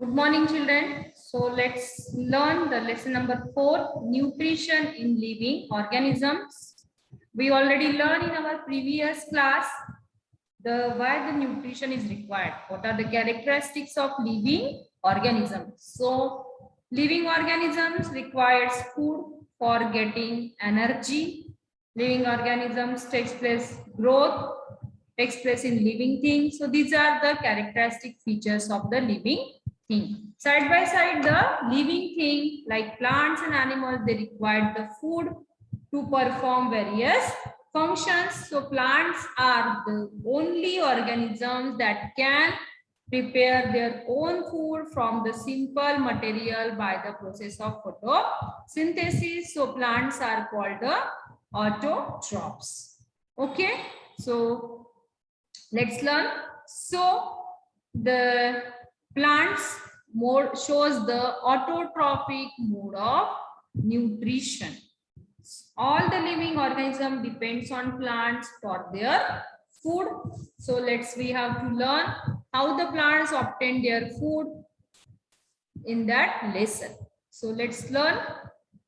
Good morning, children. So let's learn the lesson number 4, nutrition in living organisms. We already learned in our previous class why the nutrition is required. What are the characteristics of living organisms? So living organisms requires food for getting energy. Living organisms takes place in living things. So these are the characteristic features of the living thing. Side by side, the living thing like plants and animals, they require the food to perform various functions. So plants are the only organisms that can prepare their own food from the simple material by the process of photosynthesis. So plants are called the autotrophs. Okay, so let's learn. So the plants mode shows the autotrophic mode of nutrition. All the living organism depends on plants for their food. So we have to learn how the plants obtain their food in that lesson. So let's learn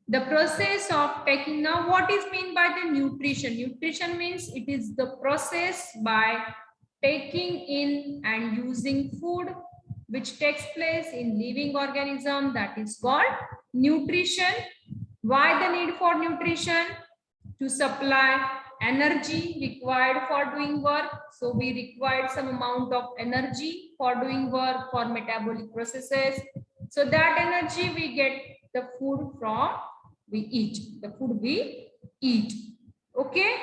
the process of taking. Now what is meant by the nutrition? Nutrition means it is the process by taking in and using food which takes place in living organism, that is called nutrition. Why the need for nutrition? To supply energy required for doing work. So we require some amount of energy for doing work, for metabolic processes. So that energy we get the food from we eat, the food we eat. Okay.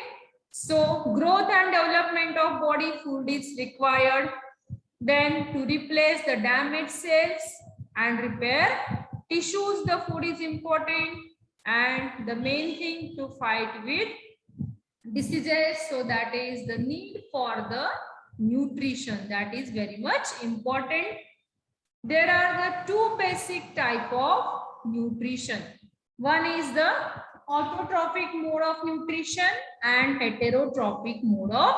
So growth and development of body food is required. Then to replace the damaged cells and repair tissues, the food is important. And the main thing to fight with diseases, so that is the need for the nutrition, that is very much important. There are the two basic type of nutrition. One is the autotrophic mode of nutrition and heterotrophic mode of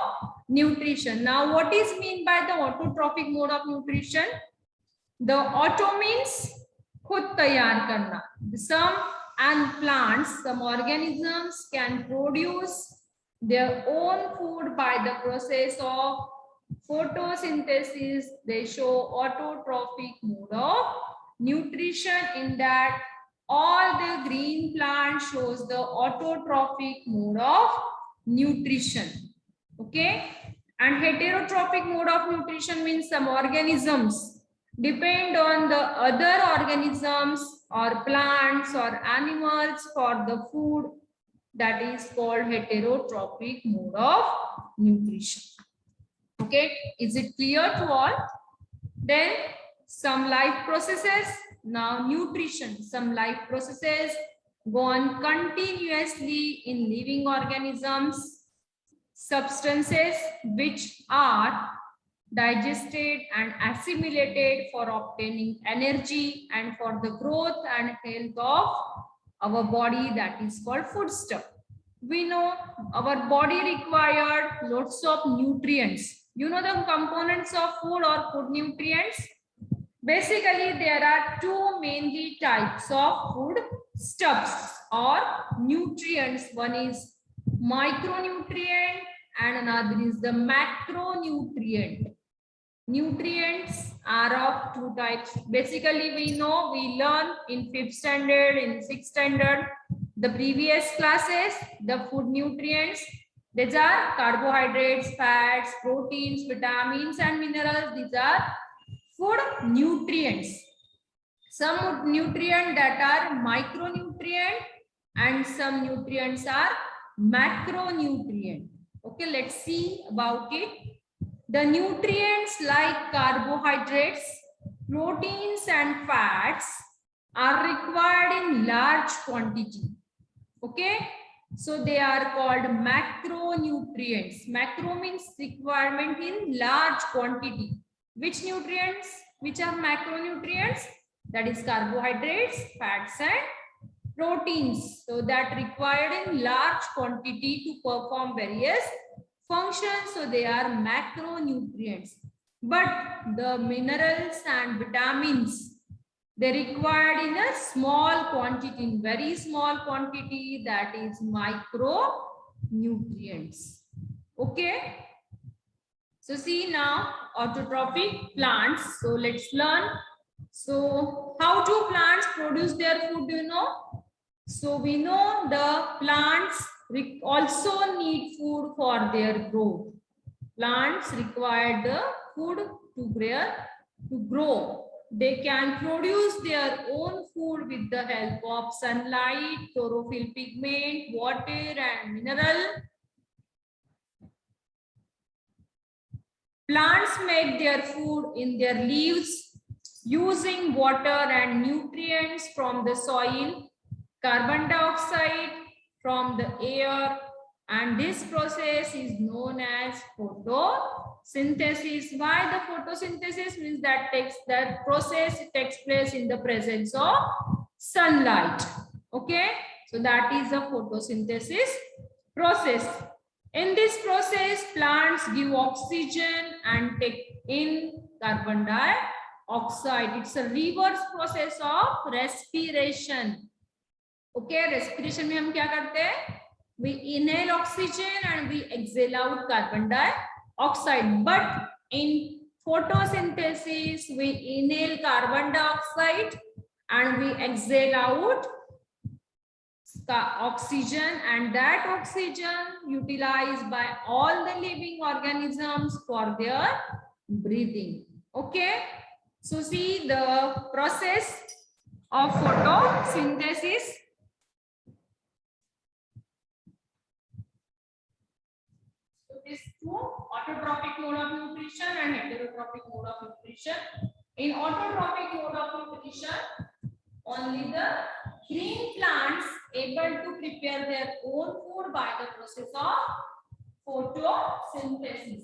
nutrition. Now what is mean by the autotrophic mode of nutrition? The auto means khud tayar karna. Some plants, some organisms can produce their own food by the process of photosynthesis. They show autotrophic mode of nutrition, in that all the green plant shows the autotrophic mode of nutrition. Okay. And heterotrophic mode of nutrition means some organisms depend on the other organisms or plants or animals for the food, that is called heterotrophic mode of nutrition. Okay, is it clear to all? Then some life processes. Now nutrition, some life processes go on continuously in living organisms. Substances which are digested and assimilated for obtaining energy and for the growth and health of our body, that is called foodstuff. We know our body required lots of nutrients. You know the components of food or food nutrients? Basically, there are two mainly types of food stuffs or nutrients. One is micronutrient and another is the macronutrient. Nutrients are of two types. Basically, we learn in 5th standard, in 6th standard, the previous classes, the food nutrients. These are carbohydrates, fats, proteins, vitamins and minerals. These are food nutrients. Some nutrients that are micronutrient and some nutrients are macronutrient. Okay, let's see about it. The nutrients like carbohydrates, proteins and fats are required in large quantity. Okay, so they are called macronutrients. Macro means requirement in large quantity. Which nutrients? Which are macronutrients? That is carbohydrates, fats and proteins. So that required in large quantity to perform various functions. So they are macronutrients. but the minerals and vitamins, they required in a small quantity, in very small quantity, that is micronutrients. Okay. So see now autotrophic plants. So let's learn. So how do plants produce their food? Do you know? So we know the plants also need food for their growth. Plants require the food to grow. They can produce their own food with the help of sunlight, chlorophyll pigment, water and mineral. Plants make their food in their leaves using water and nutrients from the soil, carbon dioxide from the air, and this process is known as photosynthesis. Why the photosynthesis? Means that process takes place in the presence of sunlight. Okay, so that is the photosynthesis process. In this process, plants give oxygen and take in carbon dioxide. It's a reverse process of respiration. Okay, respiration में हम क्या करते हैं? We inhale oxygen and we exhale out carbon dioxide. But in photosynthesis, we inhale carbon dioxide and we exhale out oxygen, and that oxygen utilized by all the living organisms for their breathing. Okay, so see the process of photosynthesis. So these two, autotrophic mode of nutrition and heterotrophic mode of nutrition. In autotrophic mode of nutrition, only the green plants able to prepare their own food by the process of photosynthesis.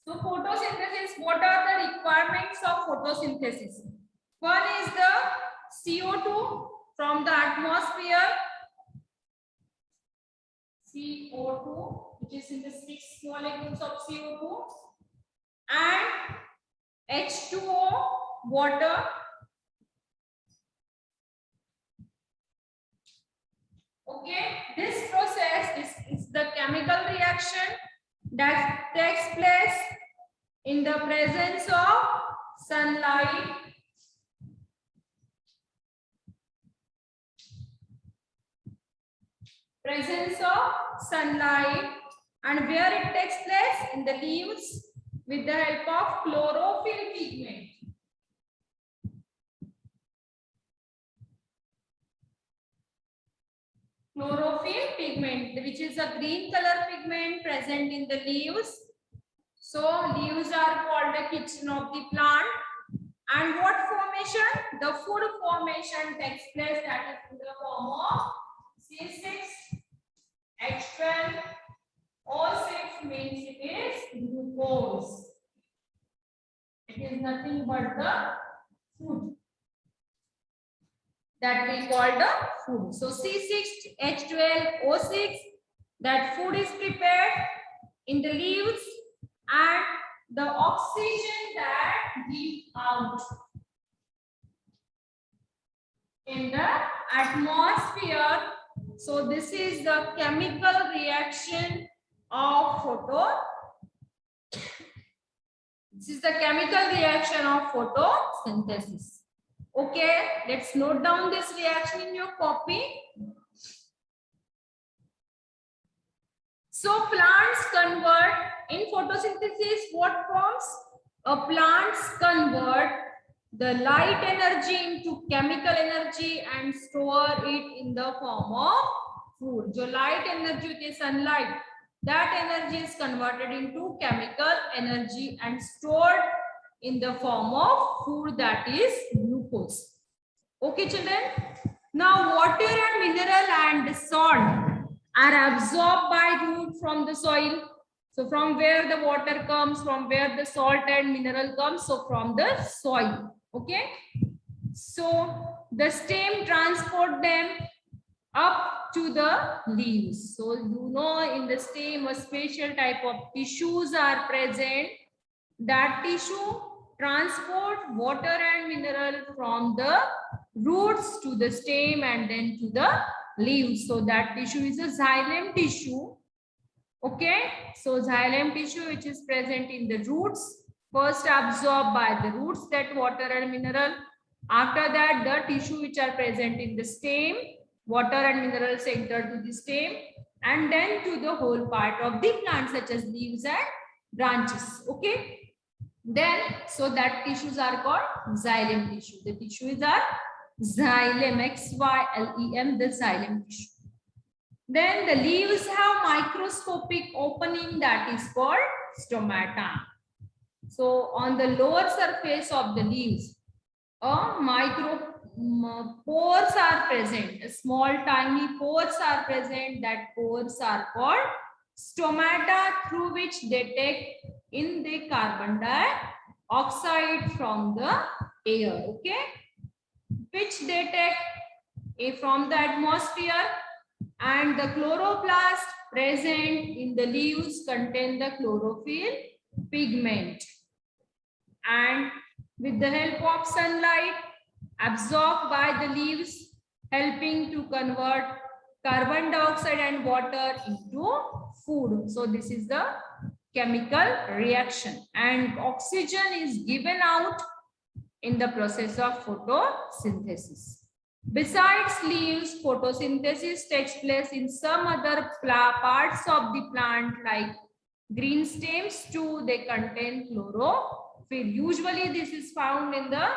So photosynthesis, what are the requirements of photosynthesis? One is the CO2 from the atmosphere, CO2, which is in the 6 molecules of CO2, and H2O, water. Okay, this process is the chemical reaction that takes place in the presence of sunlight, and where it takes place in the leaves with the help of chlorophyll pigment. Chlorophyll pigment, which is a green color pigment present in the leaves. So leaves are called the kitchen of the plant. And what formation? The food formation takes place, that is in the form of C6H12O6, means it is glucose. It is nothing but the food that we call the food. So C6H12O6, that food is prepared in the leaves, and the oxygen that gives out in the atmosphere. So this is the chemical reaction of photosynthesis. Okay, let's note down this reaction in your copy. So plants convert in photosynthesis what forms? Plants convert the light energy into chemical energy and store it in the form of food. जो light energy होती है, sunlight, that energy is converted into chemical energy and stored in the form of food, that is glucose. Okay, children. Now water and mineral and salt are absorbed by root from the soil. So from where the water comes, from where the salt and mineral comes, so from the soil. Okay, so the stem transport them up to the leaves. So you know, in the stem a special type of tissues are present. That tissue transport water and mineral from the roots to the stem and then to the leaves. So that tissue is a xylem tissue. Okay, so xylem tissue which is present in the roots, first absorbed by the roots that water and mineral. After that, the tissue which are present in the stem, water and minerals enter to the stem and then to the whole part of the plant such as leaves and branches. Okay, then so that tissues are called xylem tissue. The tissues are xylem, X-Y-L-E-M, the xylem tissue. Then the leaves have microscopic opening that is called stomata. So on the lower surface of the leaves, micro pores are present. Small tiny pores are present. That pores are called stomata, through which they take in the carbon dioxide from the air. Okay, which they take from the atmosphere, and the chloroplast present in the leaves contain the chlorophyll pigment, and with the help of sunlight absorbed by the leaves, helping to convert carbon dioxide and water into food. So this is the chemical reaction, and oxygen is given out in the process of photosynthesis. Besides leaves, photosynthesis takes place in some other parts of the plant like green stems too. They contain chlorophyll. Usually this is found in the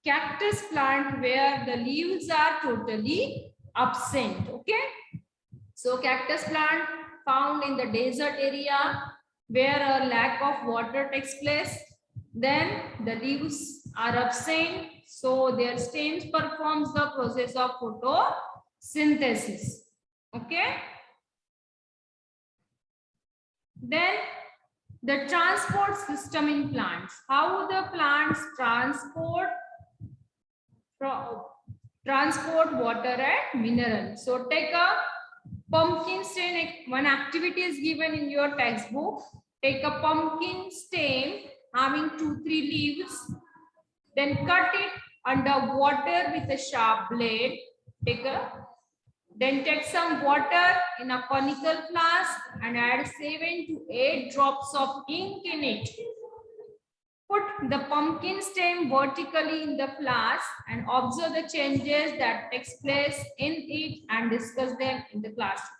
cactus plant where the leaves are totally absent. Okay, so cactus plant found in the desert area where a lack of water takes place, then the leaves are absent, so their stems performs the process of photosynthesis. Okay, then the transport system in plants, how the plants transport water and minerals. So take a pumpkin stem. One activity is given in your textbook. Take a pumpkin stem having 2-3 leaves, then cut it under water with a sharp blade. Then take some water in a conical flask and add 7 to 8 drops of ink in it. Put the pumpkin stem vertically in the flask and observe the changes that takes place in it and discuss them in the classroom.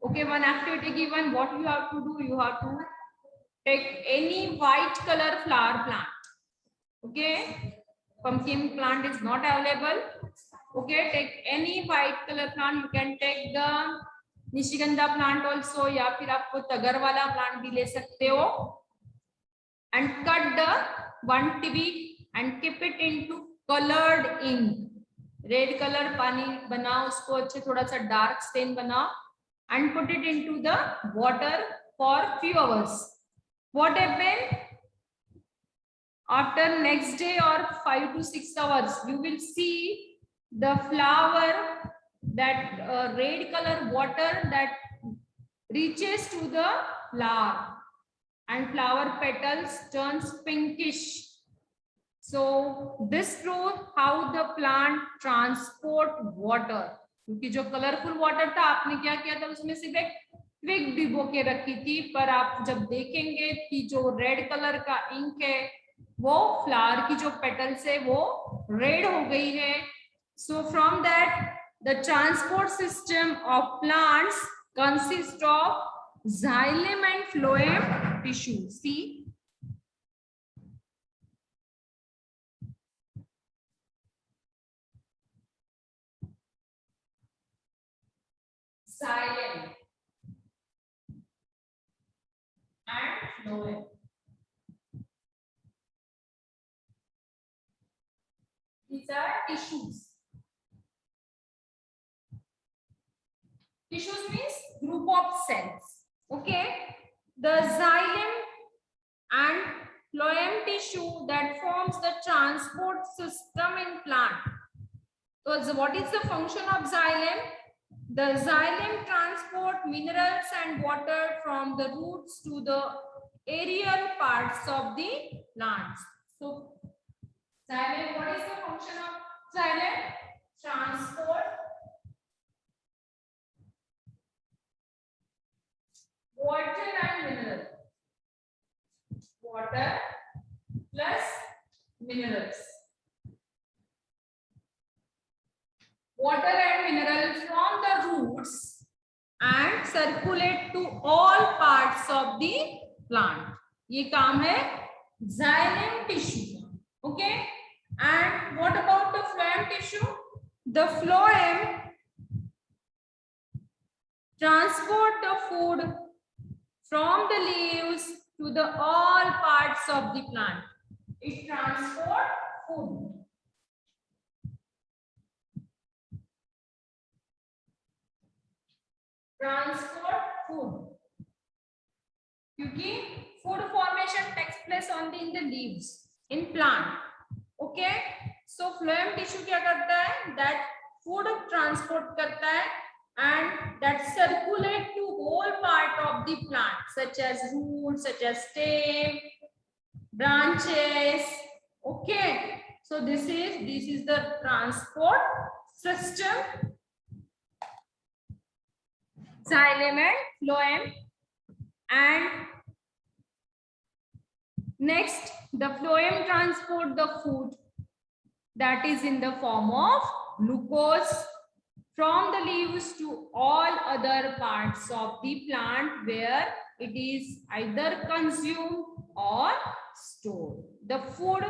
Okay, one activity given. What you have to do? You have to take any white color flower plant. Okay, pumpkin plant is not available. Okay, take any white color plant. You can take the Nishigandha plant also, या फिर आपको तगर वाला plant भी ले सकते हो. And cut the one twig and keep it into colored ink. Red color पानी बनाओ, उसको अच्छे थोड़ा सा dark stain बनाओ and put it into the water for few hours. What happened? After next day or 5 to 6 hours, you will see the flower, that red color water that reaches to the flower and flower petals turns pinkish. So this proves how the plant transport water. क्योंकि जो colourful water था, आपने क्या किया था, उसमें सिर्फ एक ट्विग डिबो के रखी थी, पर आप जब देखेंगे कि जो रेड कलर का इंक है वो फ्लावर की जो पेटल्स है वो रेड हो गई है. So from that the transport system of plants consist of xylem and phloem tissue. See, xylem and phloem. These are tissues. Tissues means group of cells. Okay, the xylem and phloem tissue that forms the transport system in plant. So what is the function of xylem? The xylem transport minerals and water from the roots to the aerial parts of the plants. So, xylem, what is the function of xylem? Transport water and mineral. Water plus minerals. Water and mineral from the roots and circulate to all parts of the plant. ये काम है xylem tissue. Okay. And what about the phloem tissue? The phloem transport the food from the leaves to the all parts of the plant. It transport food. Transport food. क्योंकि food formation takes place only in the leaves in plant. Okay. So phloem tissue क्या करता है? That food transport करता है and that circulate to whole part of the plant, such as roots, such as stem, branches. Okay. So this is the transport system. Xylem and phloem. And next, the phloem transport the food that is in the form of glucose from the leaves to all other parts of the plant where it is either consumed or stored. The food,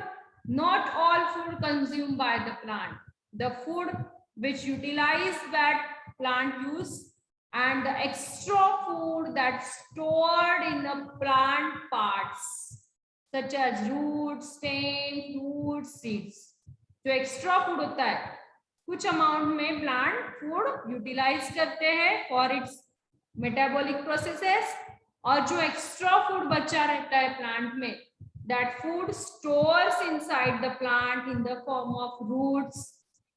not all food consumed by the plant. The food which utilize that plant use and the extra food that's stored in the plant parts such as roots, stem, fruits, seeds. जो extra food होता है कुछ amount में plant food utilise करते हैं for its metabolic processes, और जो extra food बचा रहता है प्लांट में that food stores inside the plant in the form of roots,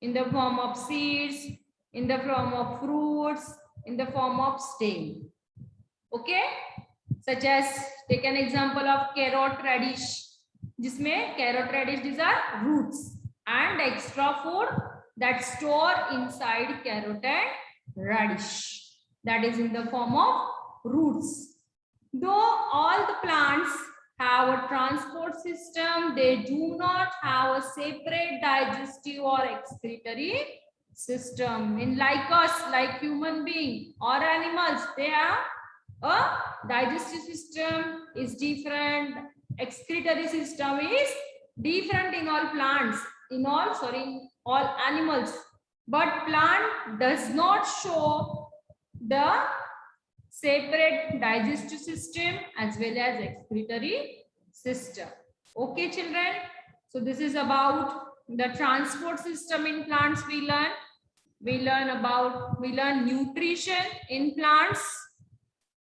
in the form of seeds, in the form of fruits, in the form of stem. Okay, such as take an example of carrot radish, जिसमें carrot radish, these are roots and extra food that store inside carrot and radish, that is in the form of roots. Though all the plants have a transport system, they do not have a separate digestive or excretory system. In like us, like human being or animals, they have a digestive system is different, excretory system is different in all plants, in all animals, but plant does not show the separate digestive system as well as excretory system. Okay children, so this is about the transport system in plants. We learn nutrition in plants.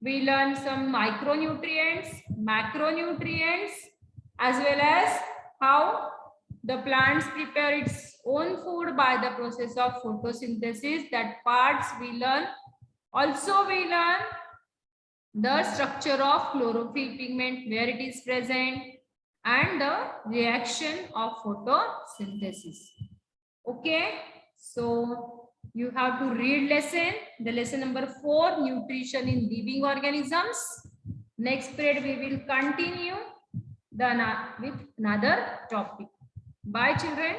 We learn some micronutrients, macronutrients, as well as how the plants prepare its own food by the process of photosynthesis. That parts we learn. Also we learn the structure of chlorophyll pigment, where it is present, and the reaction of photosynthesis. Okay, so you have to read the lesson number 4, nutrition in living organisms. Next period we will continue with another topic. Bye children.